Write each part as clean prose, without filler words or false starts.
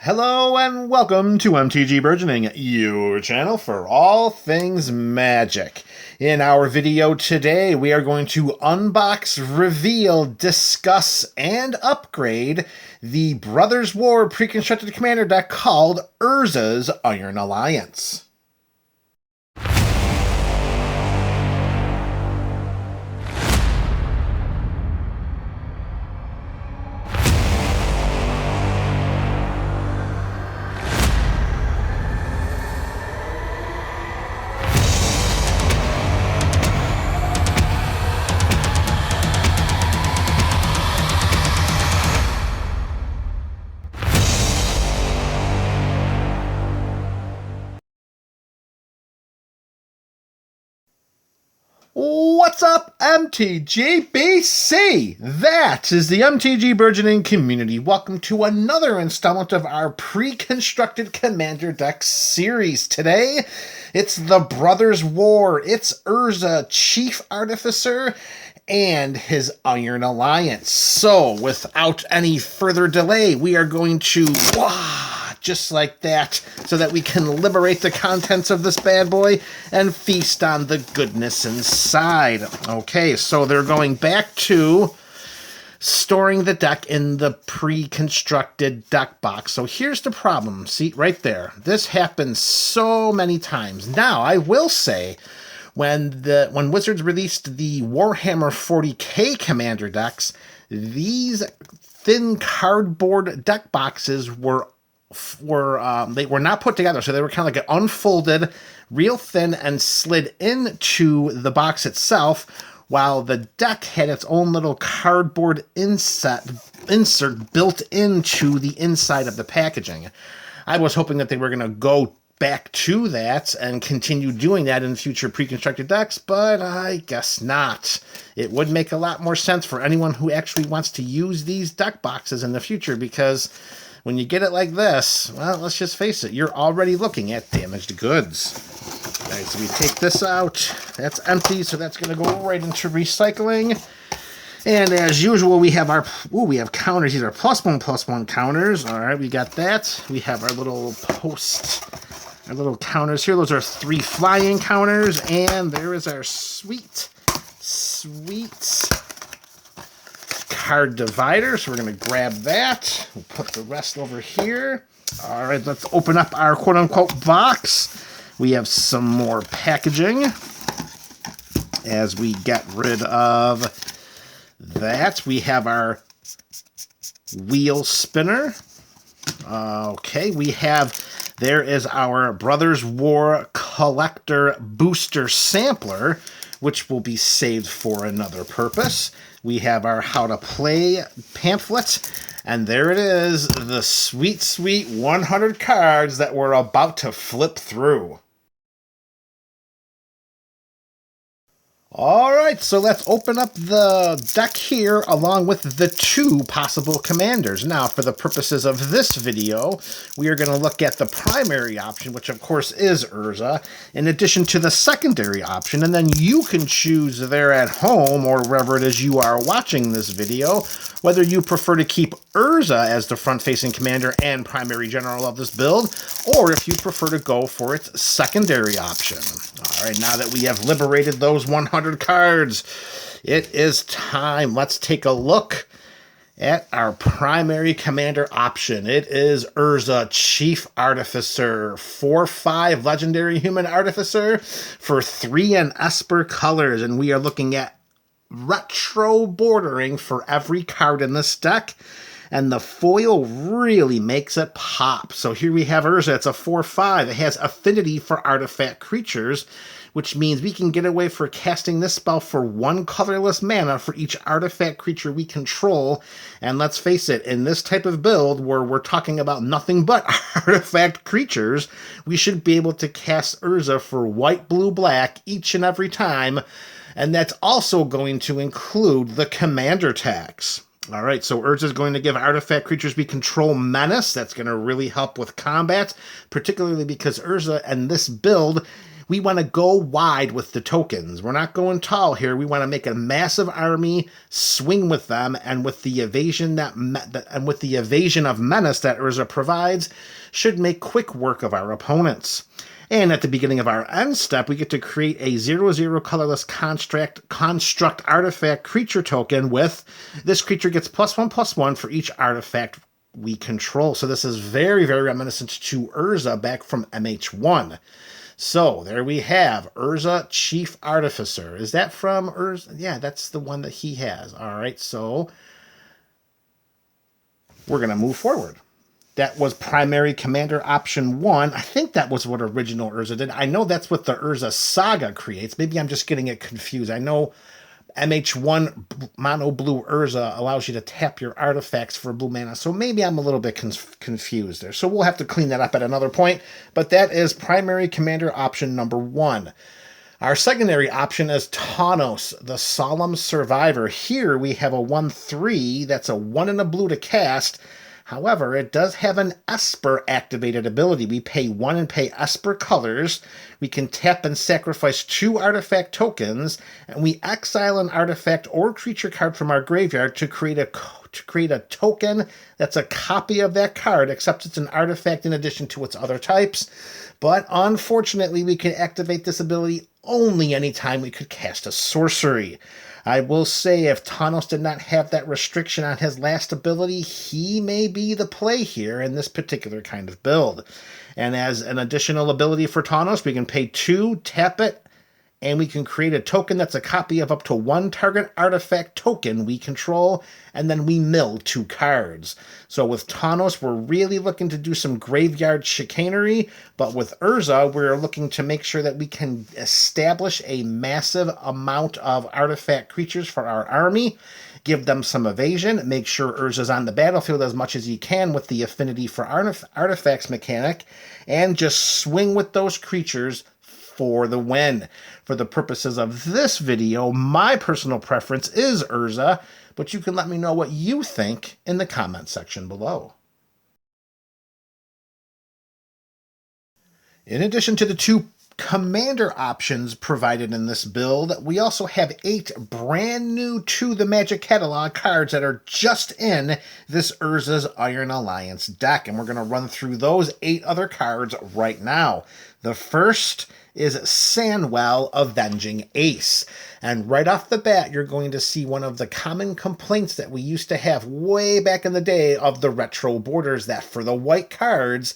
Hello and welcome to MTG Burgeoning, your channel for all things magic. In our video today, we are going to unbox, reveal, discuss, and upgrade the Brothers War pre-constructed commander deck called Urza's Iron Alliance. What's up, MTGBC? That is the MTG Burgeoning community. Welcome to another installment of our pre-constructed commander deck series. Today, it's the Brothers War. It's Urza, Chief Artificer, and his Iron Alliance. So, without any further delay, we are going to just like that, so that we can liberate the contents of this bad boy and feast on the goodness inside. Okay, so they're going back to storing the deck in the pre-constructed deck box. So here's the problem. See, right there. This happens so many times. Now, I will say, when Wizards released the Warhammer 40k commander decks, these thin cardboard deck boxes were not put together, so they were kind of like unfolded, real thin, and slid into the box itself, while the deck had its own little cardboard insert built into the inside of the packaging. I was hoping that they were going to go back to that and continue doing that in future pre-constructed decks, but I guess not. It would make a lot more sense for anyone who actually wants to use these deck boxes in the future, because when you get it like this, well, let's just face it, you're already looking at damaged goods. All right, so we take this out. That's empty, so that's going to go right into recycling. And as usual, we have we have counters. These are +1/+1 counters. All right, we got that. We have our little counters here. Those are 3 flying counters, and there is our sweet card divider, so we're going to grab that. We'll put the rest over here. All right, let's open up our quote-unquote box. We have some more packaging as we get rid of that. We have our wheel spinner. Okay, there is our Brothers War Collector Booster Sampler, which will be saved for another purpose. We have our How to Play pamphlet, and there it is, the sweet, sweet 100 cards that we're about to flip through. All right, so let's open up the deck here along with the 2 possible commanders. Now, for the purposes of this video, we are going to look at the primary option, which of course is Urza, in addition to the secondary option, and then you can choose there at home or wherever it is you are watching this video, whether you prefer to keep Urza as the front-facing commander and primary general of this build, or if you prefer to go for its secondary option. All right, now that we have liberated those 100 cards, it is time. Let's take a look at our primary commander option. It is Urza, Chief Artificer, 4/5 Legendary Human Artificer for 3 and Esper colors, and we are looking at retro bordering for every card in this deck, and the foil really makes it pop. So here we have Urza. It's a 4/5. It has affinity for artifact creatures, which means we can get away for casting this spell for 1 colorless mana for each artifact creature we control. And let's face it, in this type of build where we're talking about nothing but artifact creatures, we should be able to cast Urza for white, blue, black each and every time. And that's also going to include the commander tax. All right, so Urza is going to give artifact creatures we control menace. That's going to really help with combat, particularly because Urza and this build we want to go wide with the tokens. We're not going tall here. We want to make a massive army, swing with them, and with the evasion of menace that Urza provides, should make quick work of our opponents. And at the beginning of our end step, we get to create a 0/0 colorless construct artifact creature token with this creature gets +1/+1 for each artifact we control. So this is very, very reminiscent to Urza back from MH1. So there we have Urza Chief Artificer. Is that from Urza? Yeah, that's the one that he has. All right, so we're going to move forward. That was primary commander option 1. I think that was what original Urza did. I know that's what the Urza Saga creates. Maybe I'm just getting it confused. I know MH1 mono blue Urza allows you to tap your artifacts for blue mana, so maybe I'm a little bit confused there. So we'll have to clean that up at another point, but that is primary commander option number 1. Our secondary option is Tawnos, the Solemn Survivor. Here we have a 1/3 that's a 1 and a blue to cast. However, it does have an Esper activated ability. We pay 1 and pay Esper colors. We can tap and sacrifice 2 artifact tokens, and we exile an artifact or creature card from our graveyard to create a token that's a copy of that card, except it's an artifact in addition to its other types. But unfortunately, we can activate this ability only anytime we could cast a sorcery. I will say if Tawnos did not have that restriction on his last ability, he may be the play here in this particular kind of build. And as an additional ability for Tawnos, we can pay 2, tap it, and we can create a token that's a copy of up to 1 target artifact token we control, and then we mill 2 cards. So with Tawnos, we're really looking to do some graveyard chicanery, but with Urza, we're looking to make sure that we can establish a massive amount of artifact creatures for our army, give them some evasion, make sure Urza's on the battlefield as much as he can with the affinity for artifacts mechanic, and just swing with those creatures for the win. For the purposes of this video, my personal preference is Urza, but you can let me know what you think in the comment section below. In addition to the 2 commander options provided in this build, we also have 8 brand new to the Magic catalog cards that are just in this Urza's Iron Alliance deck, and we're going to run through those 8 other cards right now. The first is Sandwell, Avenging Ace. And right off the bat, you're going to see one of the common complaints that we used to have way back in the day of the retro borders, that for the white cards,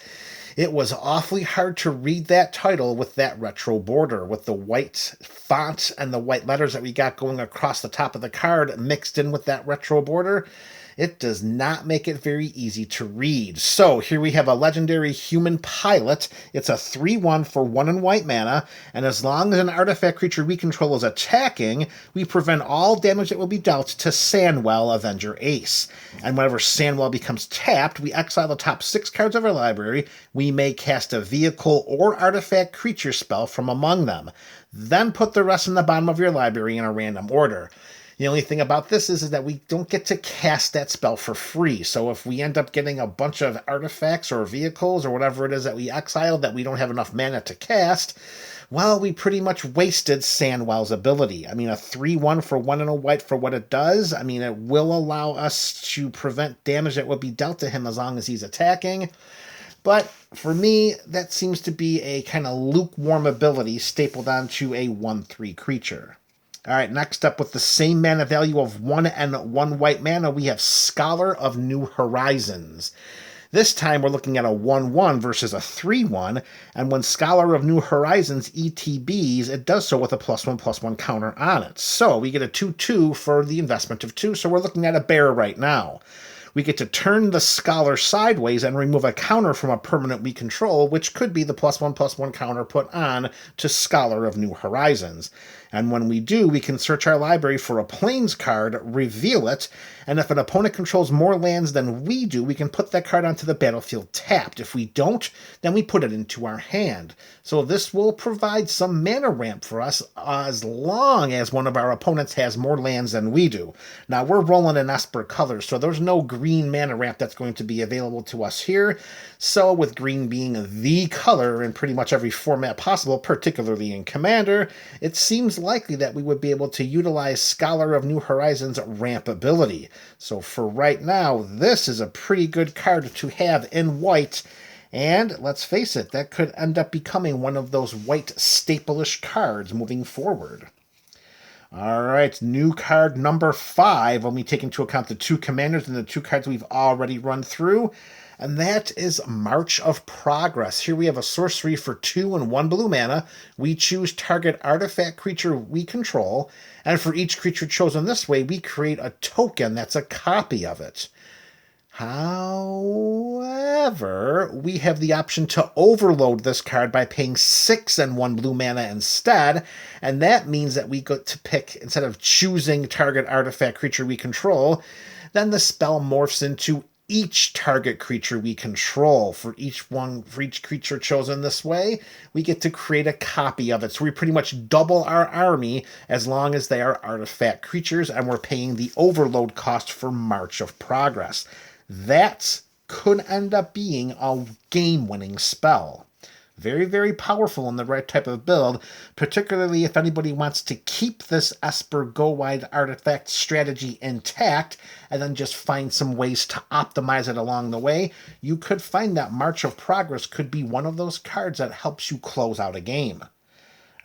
it was awfully hard to read that title with that retro border, with the white font and the white letters that we got going across the top of the card mixed in with that retro border. It does not make it very easy to read. So here we have a legendary human pilot. It's a 3/1 for 1 and white mana, and as long as an artifact creature we control is attacking, we prevent all damage that will be dealt to Sandwell, Avenger Ace. And whenever Sandwell becomes tapped, we exile the top 6 cards of our library. We may cast a vehicle or artifact creature spell from among them. Then put the rest in the bottom of your library in a random order. The only thing about this is that we don't get to cast that spell for free. So if we end up getting a bunch of artifacts or vehicles or whatever it is that we exiled that we don't have enough mana to cast, well, we pretty much wasted Sandwell's ability. I mean, a 3/1 for 1 and a white for what it does. I mean, it will allow us to prevent damage that will be dealt to him as long as he's attacking. But for me, that seems to be a kind of lukewarm ability stapled onto a 1/3 creature. All right, next up with the same mana value of 1 and 1 white mana, we have Scholar of New Horizons. This time we're looking at a 1/1 versus a 3/1, and when Scholar of New Horizons ETBs, it does so with a +1/+1 counter on it. So we get a 2/2 for the investment of 2, so we're looking at a bear right now. We get to turn the Scholar sideways and remove a counter from a permanent we control, which could be the +1/+1 counter put on to Scholar of New Horizons. And when we do, we can search our library for a Plains card, reveal it, and if an opponent controls more lands than we do, we can put that card onto the battlefield tapped. If we don't, then we put it into our hand. So this will provide some mana ramp for us as long as one of our opponents has more lands than we do. Now, we're rolling in Esper colors, so there's no green green mana ramp that's going to be available to us here. So with green being the color in pretty much every format possible, particularly in Commander, it seems likely that we would be able to utilize Scholar of New Horizons ramp ability. So for right now, this is a pretty good card to have in white. And let's face it, that could end up becoming one of those white staple-ish cards moving forward. All right, new card number 5 when we take into account the 2 commanders and the 2 cards we've already run through. And that is March of Progress. Here we have a sorcery for 2 and 1 blue mana. We choose target artifact creature we control. And for each creature chosen this way, we create a token that's a copy of it. However, we have the option to overload this card by paying 6 and 1 blue mana instead, and that means that we get to pick, instead of choosing target artifact creature we control, then the spell morphs into each target creature we control. For each creature chosen this way, we get to create a copy of it. So we pretty much double our army as long as they are artifact creatures, and we're paying the overload cost for March of Progress. That could end up being a game-winning spell. Very, very powerful in the right type of build, particularly if anybody wants to keep this Esper go-wide artifact strategy intact and then just find some ways to optimize it along the way. You could find that March of Progress could be one of those cards that helps you close out a game.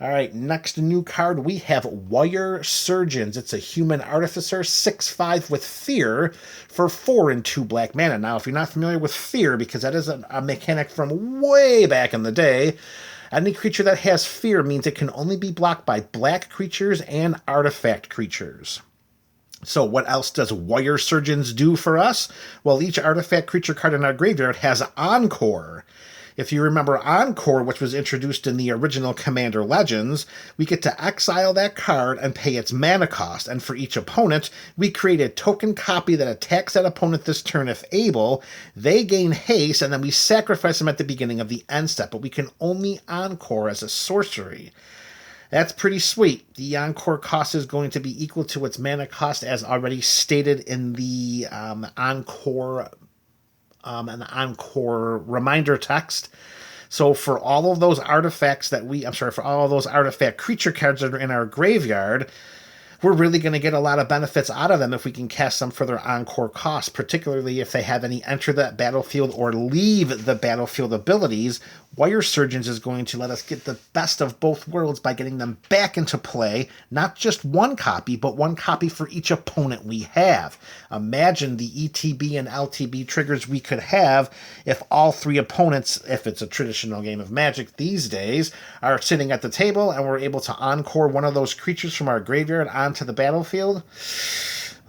All right, next new card, we have Wire Surgeons. It's a human artificer, 6/5 with Fear for 4 and 2 black mana. Now, if you're not familiar with Fear, because that is a mechanic from way back in the day, any creature that has Fear means it can only be blocked by black creatures and artifact creatures. So what else does Wire Surgeons do for us? Well, each artifact creature card in our graveyard has Encore. If you remember Encore, which was introduced in the original Commander Legends, we get to exile that card and pay its mana cost, and for each opponent, we create a token copy that attacks that opponent this turn if able. They gain haste, and then we sacrifice them at the beginning of the end step, but we can only Encore as a sorcery. That's pretty sweet. The Encore cost is going to be equal to its mana cost, as already stated in the Encore reminder text. So for all of those artifacts for all of those artifact creature cards that are in our graveyard, we're really going to get a lot of benefits out of them if we can cast them for their Encore cost, particularly if they have any enter the battlefield or leave the battlefield abilities. Wire Surgeons is going to let us get the best of both worlds by getting them back into play, not just one copy, but one copy for each opponent we have. Imagine the ETB and LTB triggers we could have if all 3 opponents, if it's a traditional game of Magic these days, are sitting at the table and we're able to Encore one of those creatures from our graveyard onto the battlefield.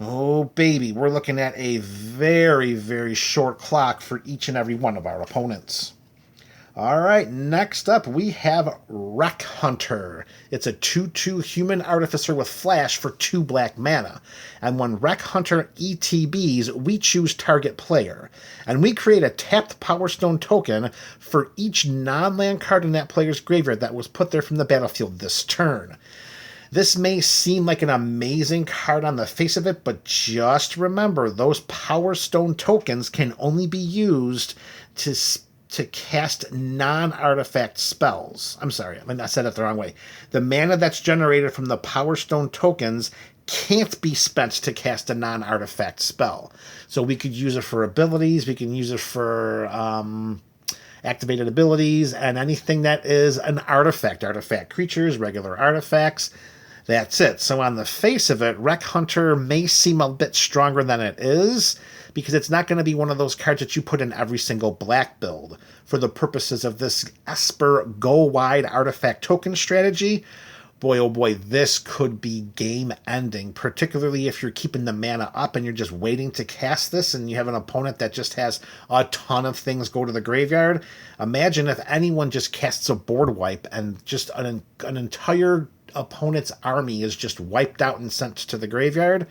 Oh, baby, we're looking at a very, very short clock for each and every one of our opponents. All right, next up, we have Wreck Hunter. It's a 2/2 human artificer with flash for 2 black mana. And when Wreck Hunter ETBs, we choose target player. And we create a tapped Power Stone token for each non-land card in that player's graveyard that was put there from the battlefield this turn. This may seem like an amazing card on the face of it, but just remember, those Power Stone tokens can only be used to cast non-artifact spells. I'm sorry, I said it the wrong way. The mana that's generated from the Power Stone tokens can't be spent to cast a non-artifact spell. So we could use it for abilities, we can use it for activated abilities, and anything that is an artifact. Artifact creatures, regular artifacts. That's it. So on the face of it, Wreck Hunter may seem a bit stronger than it is, because it's not going to be one of those cards that you put in every single black build. For the purposes of this Esper go-wide artifact token strategy, boy, oh boy, this could be game-ending, particularly if you're keeping the mana up and you're just waiting to cast this and you have an opponent that just has a ton of things go to the graveyard. Imagine if anyone just casts a board wipe and just an entire opponent's army is just wiped out and sent to the graveyard.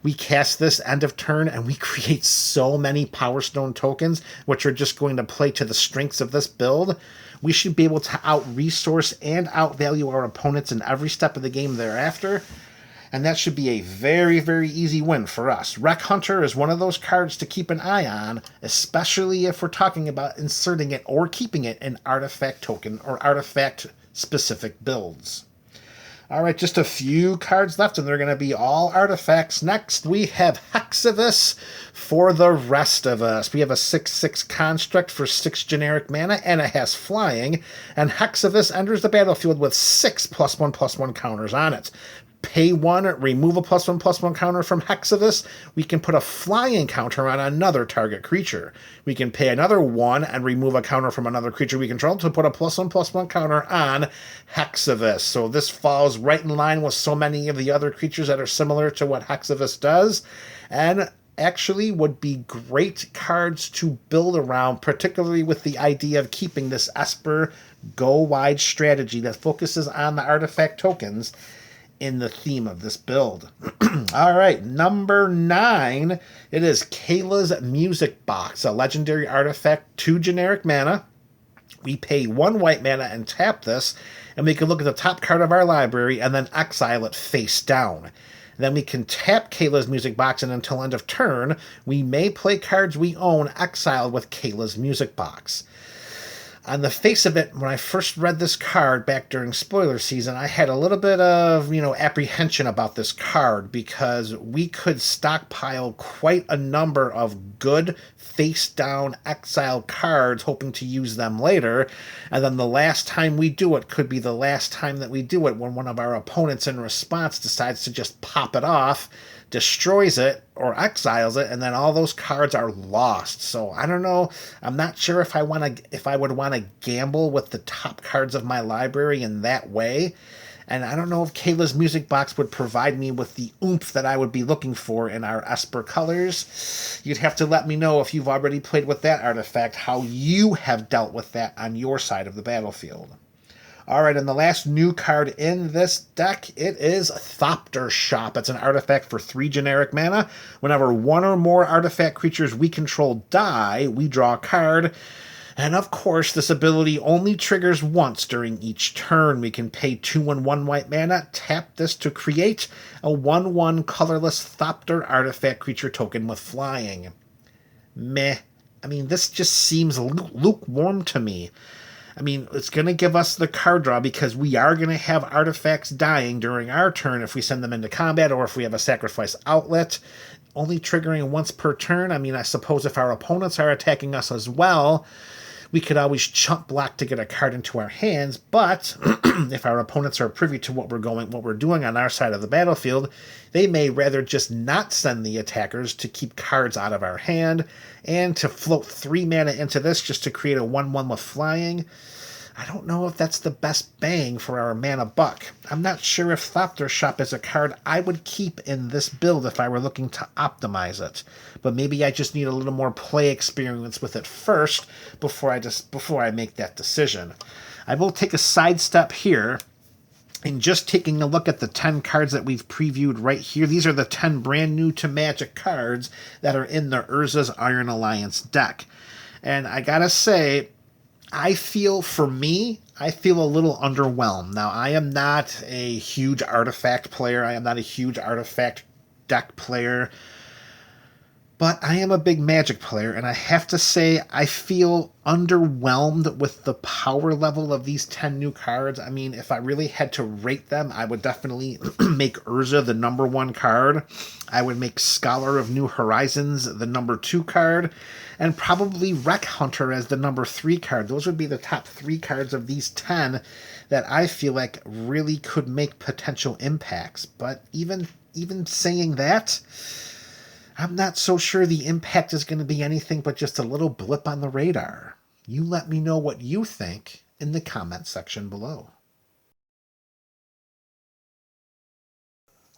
We cast this end of turn and we create so many Power Stone tokens, which are just going to play to the strengths of this build. We should be able to out-resource and out-value our opponents in every step of the game thereafter. And that should be a very, very easy win for us. Wreck Hunter is one of those cards to keep an eye on, especially if we're talking about inserting it or keeping it in artifact token or artifact-specific builds. All right, just a few cards left, and they're going to be all artifacts. Next, we have Hexavus for the rest of us. We have a 6/6 construct for 6 generic mana, and it has flying. And Hexavus enters the battlefield with 6 +1/+1 counters on it. Pay 1, remove a +1/+1 counter from Hexavus. We can put a flying counter on another target creature. We can pay another 1 and remove a counter from another creature we control to put a +1/+1 counter on Hexavus. So this falls right in line with so many of the other creatures that are similar to what Hexavus does, and actually would be great cards to build around, particularly with the idea of keeping this Esper go-wide strategy that focuses on the artifact tokens in the theme of this build. All right, number 9, it is Kayla's Music Box, a legendary artifact, 2 generic mana. We pay 1 white mana and tap this, and we can look at the top card of our library and then exile it face down. Then we can tap Kayla's Music Box, and until end of turn, we may play cards we own exiled with Kayla's Music Box. On the face of it, when I first read this card back during spoiler season, I had a little bit of, apprehension about this card because we could stockpile quite a number of good face-down exile cards hoping to use them later, and then the last time we do it could be the last time that we do it when one of our opponents in response decides to just pop it off, destroys it, or exiles it, and then all those cards are lost. So I don't know. I'm not sure if I would want to gamble with the top cards of my library in that way. And I don't know if Kayla's Music Box would provide me with the oomph that I would be looking for in our Esper colors. You'd have to let me know if you've already played with that artifact, how you have dealt with that on your side of the battlefield. All right, and the last new card in this deck, it is Thopter Shop. It's an artifact for 3 generic mana. Whenever 1 or more artifact creatures we control die, we draw a card. And of course, this ability only triggers once during each turn. We can pay 2 and 1 white mana, tap this to create a 1/1 colorless Thopter artifact creature token with flying. Meh. I mean, this just seems lukewarm to me. I mean, it's going to give us the card draw because we are going to have artifacts dying during our turn if we send them into combat or if we have a sacrifice outlet. Only triggering once per turn. I mean, I suppose if our opponents are attacking us as well, we could always chump block to get a card into our hands, but if our opponents are privy to what we're doing on our side of the battlefield, they may rather just not send the attackers to keep cards out of our hand and to float 3 mana into this just to create a 1/1 with flying. I don't know if that's the best bang for our mana buck. I'm not sure if Thopter Shop is a card I would keep in this build if I were looking to optimize it. But maybe I just need a little more play experience with it first before I make that decision. I will take a sidestep here. And just taking a look at the 10 cards that we've previewed right here, these are the 10 brand new to Magic cards that are in the Urza's Iron Alliance deck. And I gotta say, I feel a little underwhelmed. Now, I am not a huge artifact player. I am not a huge artifact deck player. But I am a big Magic player, and I have to say I feel underwhelmed with the power level of these 10 new cards. I mean, if I really had to rate them, I would definitely make Urza the number 1 card. I would make Scholar of New Horizons the number 2 card, and probably Wreck Hunter as the number 3 card. Those would be the top 3 cards of these 10 that I feel like really could make potential impacts. But even saying that, I'm not so sure the impact is going to be anything but just a little blip on the radar. You let me know what you think in the comment section below.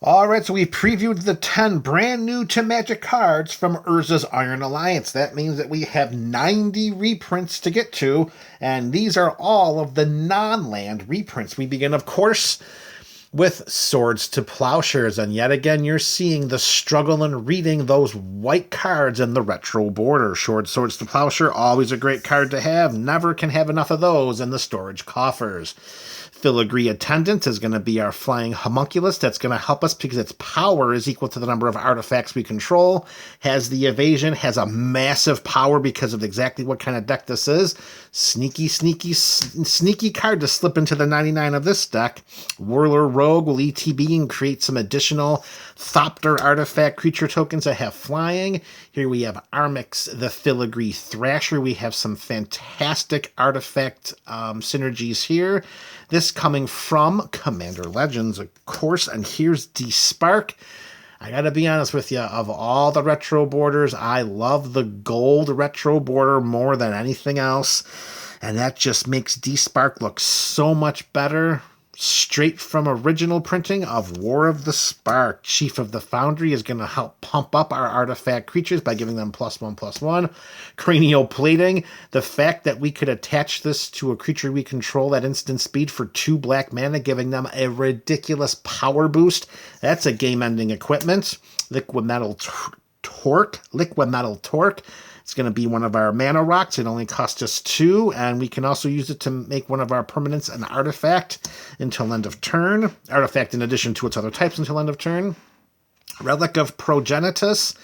Alright, so we previewed the 10 brand new to Magic cards from Urza's Iron Alliance. That means that we have 90 reprints to get to, and these are all of the non-land reprints. We begin, of course, with Swords to Plowshares, and yet again you're seeing the struggle in reading those white cards in the retro border. Swords to Plowshare, always a great card to have. Never can have enough of those in the storage coffers. Filigree Attendant is going to be our flying homunculus. That's going to help us because its power is equal to the number of artifacts we control. Has the evasion, has a massive power because of exactly what kind of deck this is. Sneaky card to slip into the 99 of this deck. Whirler Rogue will ETB and create some additional Thopter artifact creature tokens that have flying. Here we have Armix, the Filigree Thrasher. We have some fantastic artifact synergies here. This coming from Commander Legends, of course, and here's D-Spark. I gotta be honest with you, of all the retro borders, I love the gold retro border more than anything else, and that just makes D-Spark look so much better. Straight from original printing of War of the Spark. Chief of the Foundry is going to help pump up our artifact creatures by giving them +1/+1. Cranial Plating. The fact that we could attach this to a creature we control at instant speed for 2 black mana, giving them a ridiculous power boost. That's a game-ending equipment. Liquid Metal Torque. It's going to be one of our mana rocks. It only costs us 2, and we can also use it to make one of our permanents an artifact until end of turn. Artifact in addition to its other types until end of turn. Relic of Progenitus.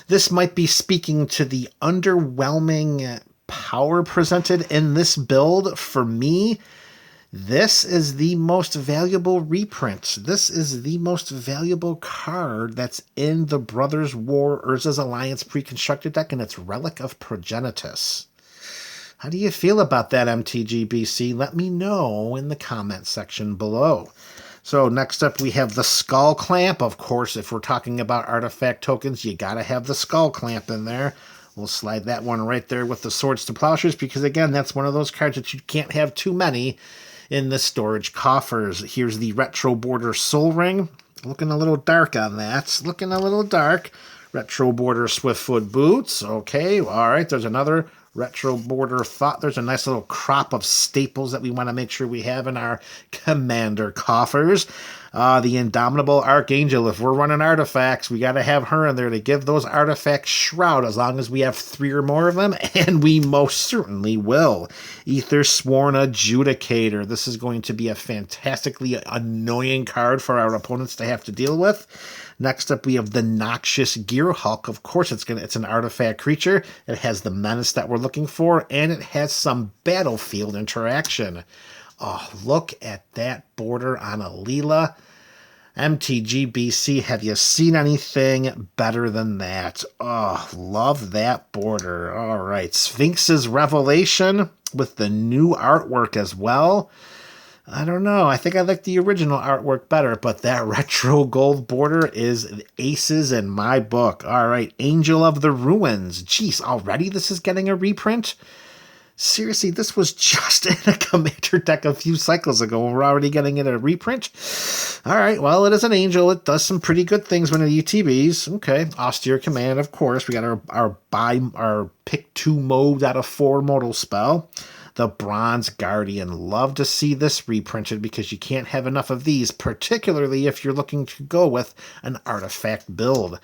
This might be speaking to the underwhelming power presented in this build. For me, this is the most valuable reprint. This is the most valuable card that's in the Brothers War Urza's Alliance pre-constructed deck, and it's Relic of Progenitus. How do you feel about that, MTGBC? Let me know in the comment section below. So next up we have the Skull Clamp. Of course, if we're talking about artifact tokens, you gotta have the Skull Clamp in there. We'll slide that one right there with the Swords to Plowshares because, again, that's one of those cards that you can't have too many in the storage coffers. Here's the Retro Border Soul Ring. Looking a little dark on that. Looking a little dark. Retro Border Swiftfoot Boots. Okay, all right. There's another Retro Border Thought. There's a nice little crop of staples that we want to make sure we have in our Commander coffers. The Indomitable Archangel. If we're running artifacts, we got to have her in there to give those artifacts shroud as long as we have 3 or more of them, and we most certainly will. Ether Sworn Adjudicator. This is going to be a fantastically annoying card for our opponents to have to deal with. Next up, we have the Noxious Gear Hulk. Of course, it's an artifact creature. It has the menace that we're looking for, and it has some battlefield interaction. Oh, look at that border on a Leela. MTGBC, have you seen anything better than that? Oh, love that border. All right, Sphinx's Revelation with the new artwork as well. I don't know. I think I like the original artwork better, but that retro gold border is aces in my book. All right, Angel of the Ruins. Jeez, already this is getting a reprint? Seriously, this was just in a Commander deck a few cycles ago, and we're already getting it a reprint? All right, well, it is an angel. It does some pretty good things when it ETBs. Okay, Austere Command, of course. We got our pick 2 mode out of 4 mortal spell. The Bronze Guardian. Love to see this reprinted because you can't have enough of these, particularly if you're looking to go with an artifact build.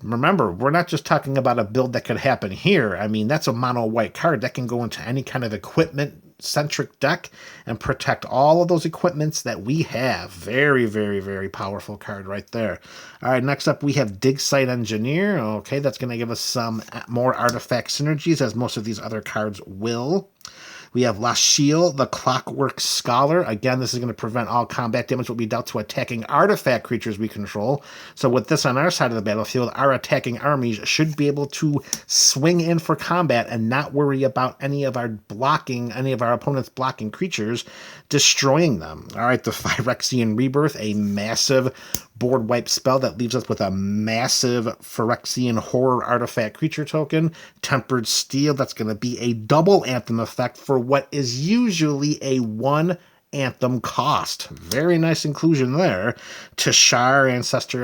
Remember, we're not just talking about a build that could happen here. I mean, that's a mono white card that can go into any kind of equipment-centric deck and protect all of those equipments that we have. Very, very, very powerful card right there. All right, next up we have Dig Site Engineer. Okay, that's going to give us some more artifact synergies, as most of these other cards will. We have Lashiel, the Clockwork Scholar. Again, this is going to prevent all combat damage will be dealt to attacking artifact creatures we control. So with this on our side of the battlefield, our attacking armies should be able to swing in for combat and not worry about any of our opponents' blocking creatures destroying them. All right, the Phyrexian Rebirth, a massive board wipe spell that leaves us with a massive Phyrexian Horror artifact creature token. Tempered Steel, that's going to be a double anthem effect for what is usually a 1 anthem cost. Very nice inclusion there. Tashar, Ancestor's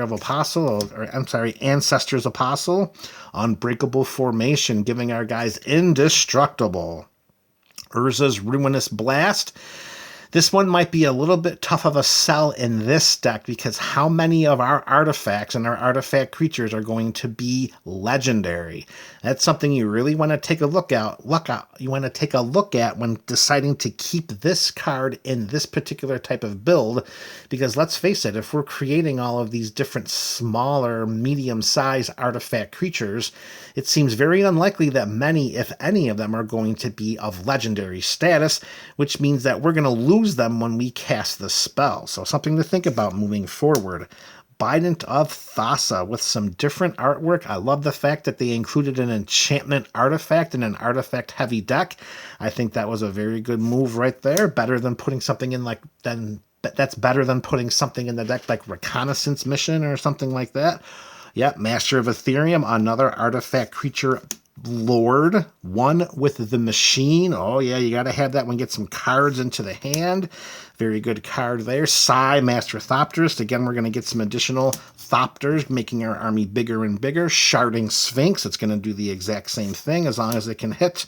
Apostle. Unbreakable Formation, giving our guys indestructible. Urza's Ruinous Blast. This one might be a little bit tough of a sell in this deck because how many of our artifacts and our artifact creatures are going to be legendary? That's something you really want to take a look at. You want to take a look at when deciding to keep this card in this particular type of build, because let's face it, if we're creating all of these different smaller, medium-sized artifact creatures, it seems very unlikely that many, if any of them, are going to be of legendary status, which means that we're going to lose them when we cast the spell. So something to think about moving forward. Bident of Thassa with some different artwork. I love the fact that they included an enchantment artifact in an artifact heavy deck. I think that was a very good move right there. Better than putting something in that's better than putting something in the deck like Reconnaissance Mission or something like that. Yep, Master of Ethereum, another artifact creature lord, one with the machine. Oh yeah, you got to have that one. Get some cards into the hand. Very good card there. Psy, Master Thopterist. Again, we're going to get some additional Thopters, making our army bigger and bigger. Sharding Sphinx. It's going to do the exact same thing as long as it can hit.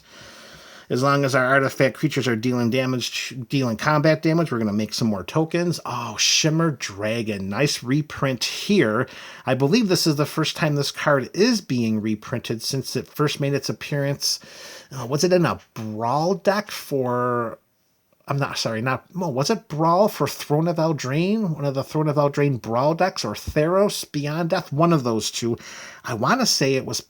As long as our artifact creatures are dealing combat damage, we're going to make some more tokens. Oh, Shimmer Dragon. Nice reprint here. I believe this is the first time this card is being reprinted since it first made its appearance. Was it in a Brawl deck for... was it Brawl for Throne of Eldraine? One of the Throne of Eldraine Brawl decks, or Theros Beyond Death? One of those two. I want to say it was...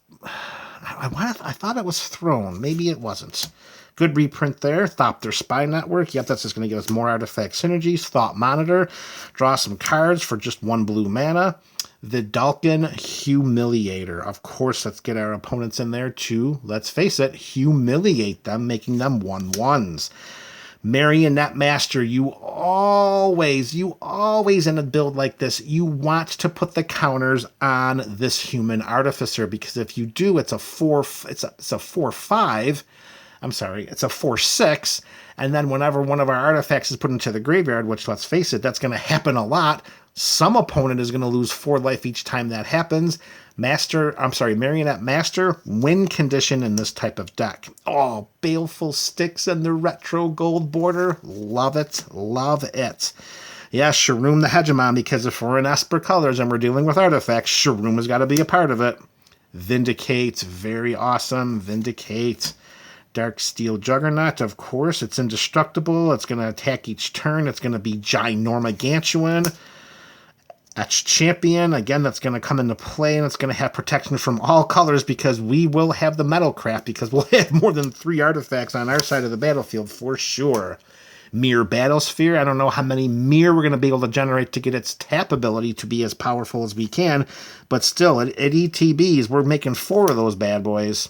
I thought it was Throne. Maybe it wasn't. Good reprint there. Thopter Spy Network. Yep, that's just going to give us more artifact synergies. Thought Monitor. Draw some cards for just 1 blue mana. The Dalkin Humiliator. Of course, let's get our opponents in there to, let's face it, humiliate them, making them 1/1s. Marionette Master, you always in a build like this, you want to put the counters on this Human Artificer, because if you do, it's a 4/6, and then whenever one of our artifacts is put into the graveyard, which, let's face it, that's going to happen a lot, some opponent is going to lose 4 life each time that happens. Marionette Master, win condition in this type of deck. Oh, Baleful Sticks and the retro gold border. Love it. Love it. Yeah, Sharoom the Hegemon, because if we're in Esper colors and we're dealing with artifacts, Sharoom has got to be a part of it. Vindicate. Very awesome. Vindicate. Dark Steel Juggernaut, of course. It's indestructible. It's going to attack each turn. It's going to be Ginormagantuan. Etched Champion, again, that's going to come into play, and it's going to have protection from all colors, because we will have the metal craft, because we'll have more than 3 artifacts on our side of the battlefield for sure. Mirror Battlesphere, I don't know how many Mirror we're going to be able to generate to get its tap ability to be as powerful as we can, but still, at ETBs, we're making 4 of those bad boys.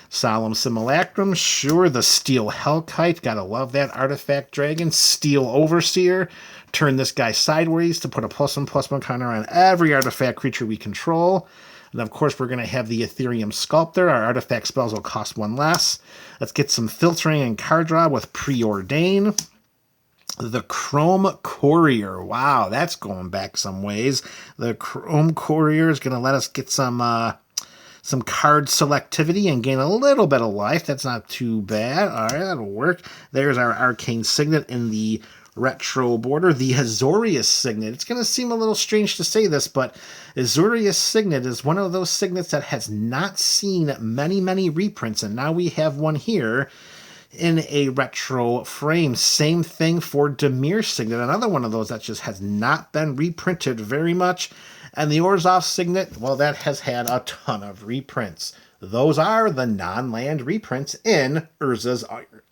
Solemn Simulacrum, sure. The Steel Hellkite, gotta love that artifact dragon. Steel Overseer, turn this guy sideways to put a +1/+1 counter on every artifact creature we control. And of course, we're going to have the Ethereum Sculptor. Our artifact spells will cost 1 less. Let's get some filtering and card draw with Preordain. The Chrome Courier. Wow, that's going back some ways. The Chrome Courier is going to let us get some card selectivity and gain a little bit of life. That's not too bad. All right, that'll work. There's our Arcane Signet in the retro border. The Azorius Signet. It's going to seem a little strange to say this, but Azorius Signet is one of those signets that has not seen many reprints, and now we have one here in a retro frame. Same thing for Dimir Signet, another one of those that just has not been reprinted very much. And the Orzhov Signet, well, that has had a ton of reprints. Those are the non-land reprints in Urza's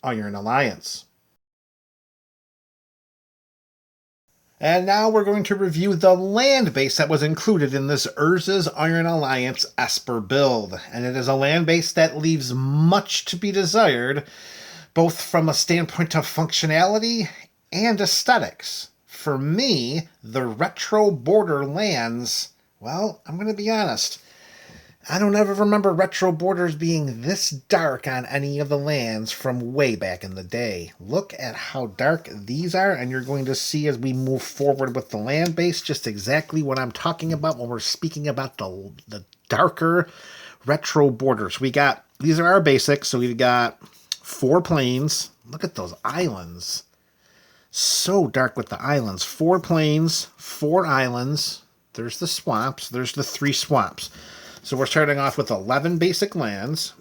Iron Alliance. And now we're going to review the land base that was included in this Urza's Iron Alliance Esper build. And it is a land base that leaves much to be desired, both from a standpoint of functionality and aesthetics. For me, the retro border lands, well, I'm going to be honest, I don't ever remember retro borders being this dark on any of the lands from way back in the day. Look at how dark these are, and you're going to see as we move forward with the land base just exactly what I'm talking about when we're speaking about the darker retro borders. These are our basics, so we've got 4 planes. Look at those islands. So dark with the islands. 4 plains, 4 islands. There's the swamps. There's the 3 swamps. So we're starting off with 11 basic lands.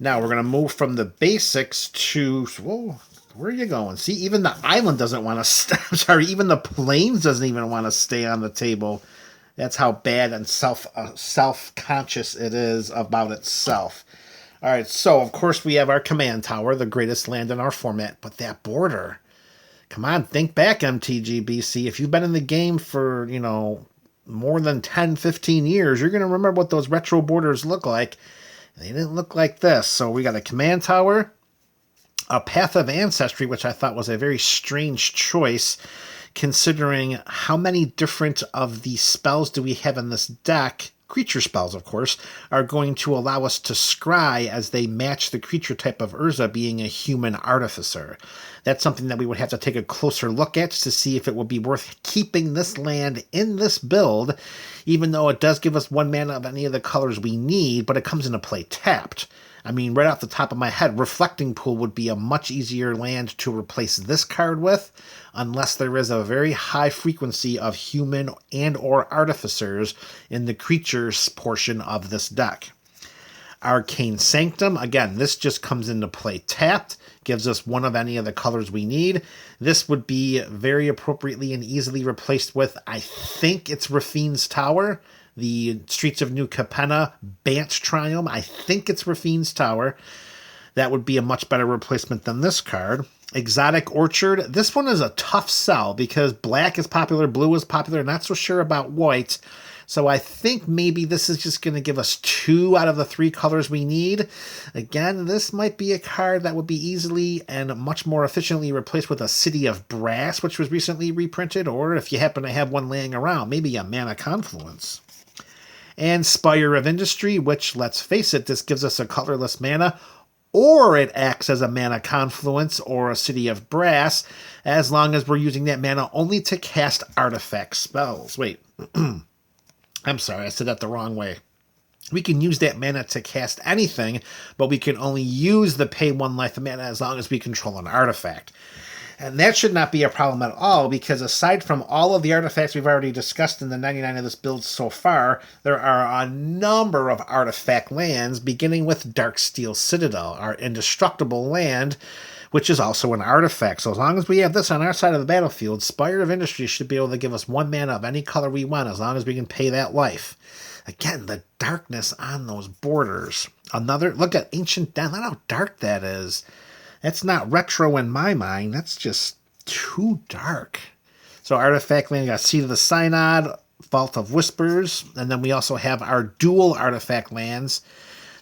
Now we're going to move from the basics to... Whoa, where are you going? See, even the island doesn't want to stay. I'm sorry, even the plains doesn't even want to stay on the table. That's how bad and self-conscious it is about itself. All right, so of course we have our command tower, the greatest land in our format, but that border. Come on, think back, MTG BC. If you've been in the game for, more than 10, 15 years, you're going to remember what those retro borders look like. They didn't look like this. So we got a command tower, a Path of Ancestry, which I thought was a very strange choice, considering how many different of the spells do we have in this deck. Creature spells, of course, are going to allow us to scry as they match the creature type of Urza being a human artificer. That's something that we would have to take a closer look at to see if it would be worth keeping this land in this build, even though it does give us 1 mana of any of the colors we need, but it comes into play tapped. I mean, right off the top of my head, Reflecting Pool would be a much easier land to replace this card with, unless there is a very high frequency of human and or artificers in the creatures portion of this deck. Arcane Sanctum, again, this just comes into play tapped, gives us 1 of any of the colors we need. This would be very appropriately and easily replaced with, I think it's Rafine's Tower, the Streets of New Capenna Bant Triome. I think it's Rafine's Tower. That would be a much better replacement than this card. Exotic Orchard. This one is a tough sell because black is popular, blue is popular, not so sure about white. So I think maybe this is just going to give us 2 out of the 3 colors we need. Again, this might be a card that would be easily and much more efficiently replaced with a City of Brass, which was recently reprinted, or if you happen to have one laying around, maybe a Mana Confluence. And Spire of Industry, which, let's face it, this gives us a colorless mana, or it acts as a Mana Confluence or a City of Brass, as long as we're using that mana only to cast artifact spells. Wait, I'm sorry, I said that the wrong way. We can use that mana to cast anything, but we can only use the pay 1 life of mana as long as we control an artifact. And that should not be a problem at all, because aside from all of the artifacts we've already discussed in the 99 of this build so far, there are a number of artifact lands, beginning with Darksteel Citadel, our indestructible land, which is also an artifact. So as long as we have this on our side of the battlefield, Spire of Industry should be able to give us 1 mana of any color we want, as long as we can pay that life. Again, the darkness on those borders. Look at Ancient Den. Look how dark that is. That's not retro in my mind. That's just too dark. So artifact land, we got Seed of the Synod, Vault of Whispers, and then we also have our dual artifact lands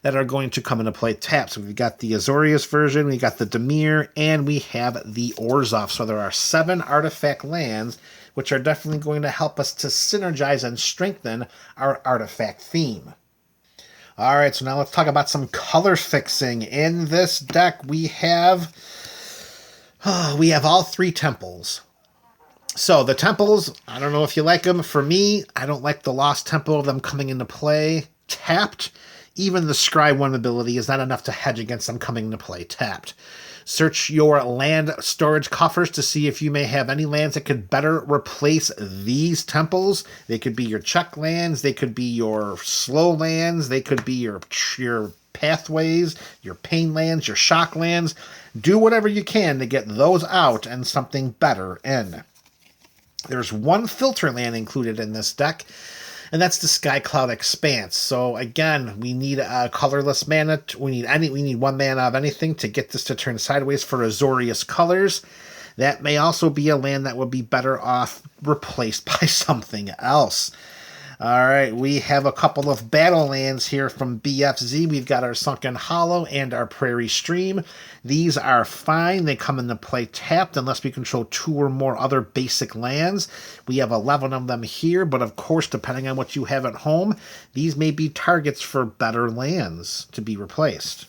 that are going to come into play tapped. So we've got the Azorius version, we got the Dimir, and we have the Orzhov. So there are 7 artifact lands, which are definitely going to help us to synergize and strengthen our artifact theme. All right, so now let's talk about some color fixing. In this deck, we have all 3 temples. So the temples, I don't know if you like them. For me, I don't like the Lost Temple of them coming into play tapped. Even the Scry 1 ability is not enough to hedge against them coming into play tapped. Search your land storage coffers to see if you may have any lands that could better replace these temples. They could be your check lands, they could be your slow lands, they could be your pathways, your pain lands, your shock lands. Do whatever you can to get those out and something better in. There's 1 filter land included in this deck, and that's the Skycloud Expanse. So again, we need a colorless mana. We need 1 mana of anything to get this to turn sideways for Azorius colors. That may also be a land that would be better off replaced by something else. All right, we have a couple of battle lands here from BFZ. We've got our Sunken Hollow and our Prairie Stream. These are fine. They come into play tapped unless we control 2 or more other basic lands. We have 11 of them here, but of course, depending on what you have at home, these may be targets for better lands to be replaced.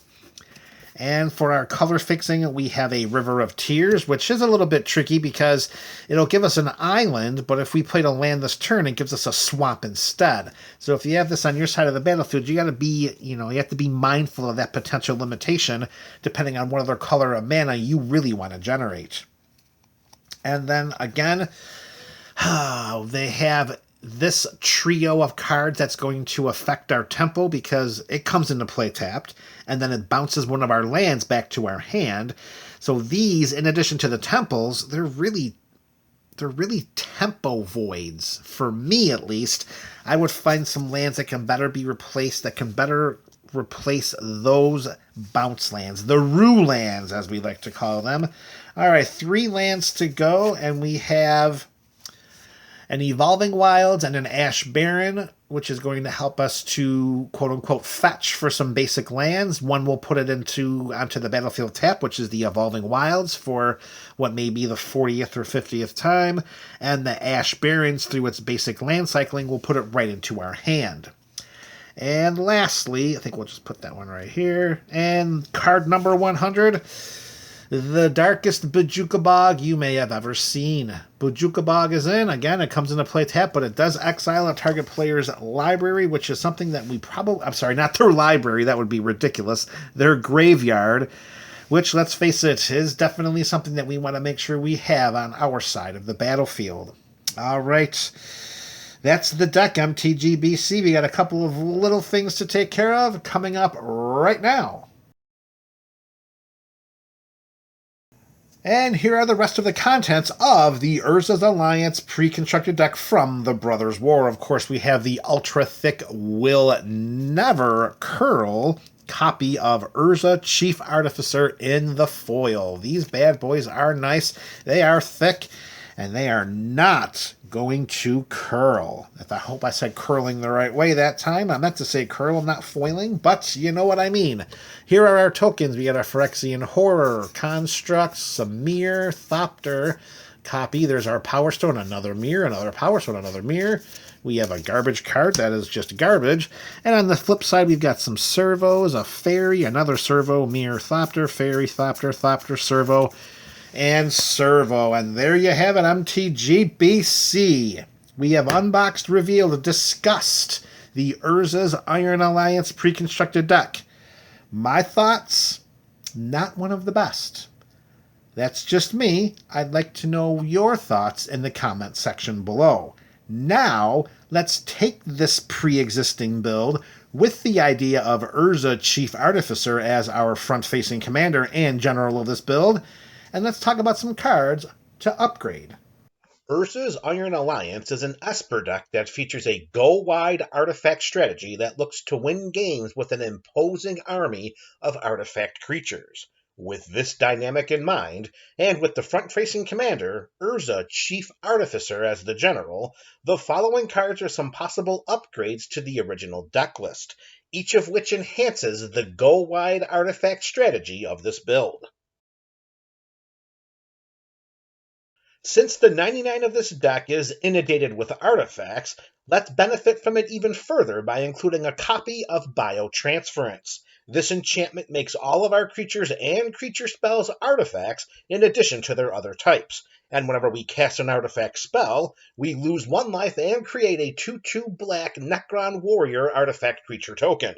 And for our color fixing, we have a River of Tears, which is a little bit tricky because it'll give us an island, but if we played a land this turn, it gives us a swamp instead. So if you have this on your side of the battlefield, you have to be mindful of that potential limitation, depending on what other color of mana you really want to generate. And then again, they have this trio of cards that's going to affect our tempo because it comes into play tapped, and then it bounces one of our lands back to our hand. So these, in addition to the temples, they're really tempo voids, for me at least. I would find some lands that can better be replaced, that can better replace those bounce lands, the Rue lands, as we like to call them. All right, 3 lands to go, and we have an Evolving Wilds and an Ash Baron, which is going to help us to quote-unquote fetch for some basic lands. One will put it onto the battlefield tap, which is the Evolving Wilds, for what may be the 40th or 50th time, and the Ash Barons, through its basic land cycling, will put it right into our hand. And lastly, I think we'll just put that one right here, and card number 100, the darkest Bojuka Bog you may have ever seen. Bojuka Bog is in. Again, it comes into play tap, but it does exile a target player's library, which is something that we probably... I'm sorry, not their library. That would be ridiculous. Their graveyard, which, let's face it, is definitely something that we want to make sure we have on our side of the battlefield. All right. That's the deck, MTGBC. We got a couple of little things to take care of coming up right now. And here are the rest of the contents of the Urza's Alliance pre-constructed deck from the Brothers War. Of course, we have the ultra-thick Will Never Curl copy of Urza Chief Artificer in the foil. These bad boys are nice. They are thick, and they are not going to curl. I hope I said curling the right way that time. I meant to say curl, not foiling, but you know what I mean. Here are our tokens. We got our Phyrexian Horror, Construct, Samir, Thopter copy. There's our Power Stone, another mirror, another Power Stone, another mirror. We have a garbage card that is just garbage. And on the flip side, we've got some servos, a fairy, another servo, mirror, Thopter, fairy, Thopter, Thopter, servo, and servo. And there you have it, MTGBC. We have unboxed, revealed, discussed the Urza's Iron Alliance pre-constructed deck. My thoughts, not one of the best. That's just me. I'd like to know your thoughts in the comment section below. Now, let's take this pre-existing build with the idea of Urza Chief Artificer as our front-facing commander and general of this build, and let's talk about some cards to upgrade. Urza's Iron Alliance is an Esper deck that features a go-wide artifact strategy that looks to win games with an imposing army of artifact creatures. With this dynamic in mind, and with the front-facing commander, Urza Chief Artificer as the general, the following cards are some possible upgrades to the original deck list, each of which enhances the go-wide artifact strategy of this build. Since the 99 of this deck is inundated with artifacts, let's benefit from it even further by including a copy of Biotransference. This enchantment makes all of our creatures and creature spells artifacts in addition to their other types. And whenever we cast an artifact spell, we lose 1 life and create a 2/2 black Necron Warrior artifact creature token.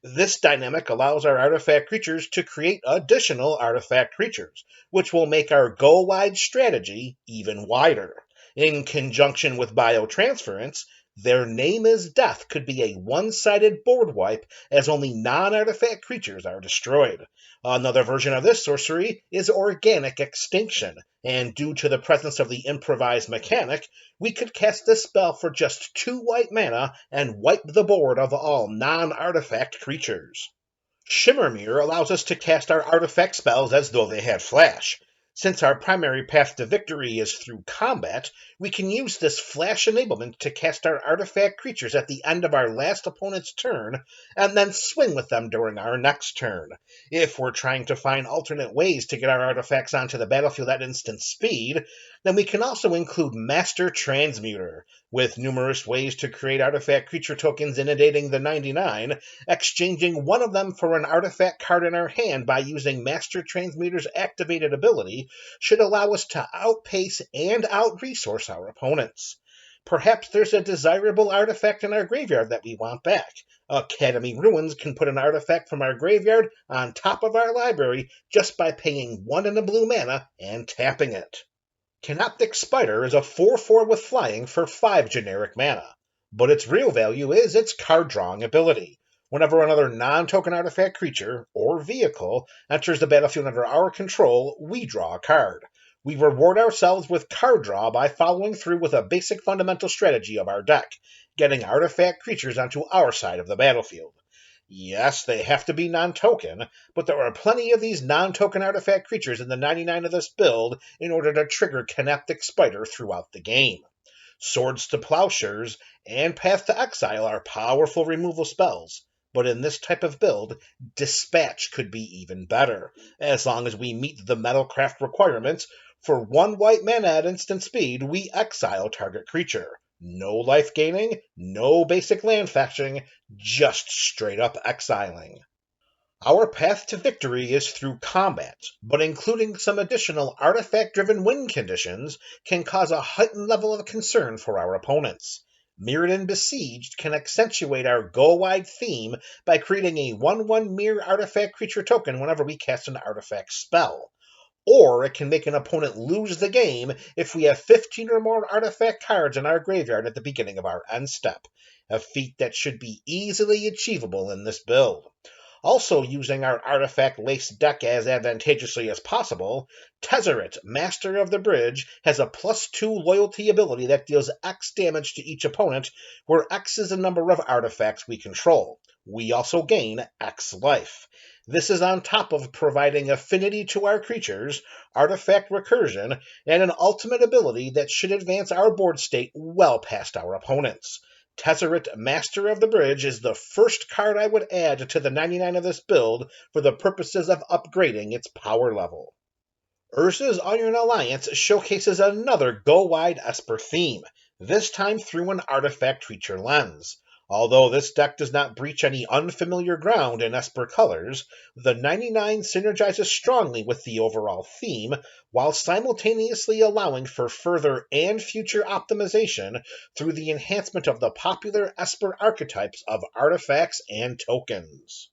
This dynamic allows our artifact creatures to create additional artifact creatures, which will make our go-wide strategy even wider. In conjunction with Biotransference, Their Name is Death could be a one-sided board wipe, as only non-artifact creatures are destroyed. Another version of this sorcery is Organic Extinction, and due to the presence of the improvised mechanic, we could cast this spell for just 2 white mana and wipe the board of all non-artifact creatures. Shimmermere allows us to cast our artifact spells as though they had flash. Since our primary path to victory is through combat, we can use this flash enablement to cast our artifact creatures at the end of our last opponent's turn, and then swing with them during our next turn. If we're trying to find alternate ways to get our artifacts onto the battlefield at instant speed, then we can also include Master Transmuter, with numerous ways to create artifact creature tokens inundating the 99, exchanging one of them for an artifact card in our hand by using Master Transmuter's activated ability should allow us to outpace and out-resource our opponents. Perhaps there's a desirable artifact in our graveyard that we want back. Academy Ruins can put an artifact from our graveyard on top of our library just by paying 1 and a blue mana and tapping it. Canoptic Spider is a 4/4 with flying for 5 generic mana, but its real value is its card drawing ability. Whenever another non-token artifact creature, or vehicle, enters the battlefield under our control, we draw a card. We reward ourselves with card draw by following through with a basic fundamental strategy of our deck, getting artifact creatures onto our side of the battlefield. Yes, they have to be non-token, but there are plenty of these non-token artifact creatures in the 99 of this build in order to trigger Canoptic Spider throughout the game. Swords to Plowshares and Path to Exile are powerful removal spells, but in this type of build, Dispatch could be even better, as long as we meet the Metalcraft requirements. For 1 white mana at instant speed, we exile target creature. No life gaining, no basic land fetching, just straight up exiling. Our path to victory is through combat, but including some additional artifact-driven win conditions can cause a heightened level of concern for our opponents. Mirrodin Besieged can accentuate our go-wide theme by creating a 1/1 mirror artifact creature token whenever we cast an artifact spell. Or it can make an opponent lose the game if we have 15 or more artifact cards in our graveyard at the beginning of our end step, a feat that should be easily achievable in this build. Also using our artifact-laced deck as advantageously as possible, Tezzeret, Master of the Bridge, has a +2 loyalty ability that deals X damage to each opponent, where X is the number of artifacts we control. We also gain X life. This is on top of providing affinity to our creatures, artifact recursion, and an ultimate ability that should advance our board state well past our opponents. Tezzeret, Master of the Bridge, is the first card I would add to the 99 of this build for the purposes of upgrading its power level. Urza's Iron Alliance showcases another go-wide Esper theme, this time through an artifact creature lens. Although this deck does not breach any unfamiliar ground in Esper colors, the 99 synergizes strongly with the overall theme, while simultaneously allowing for further and future optimization through the enhancement of the popular Esper archetypes of artifacts and tokens.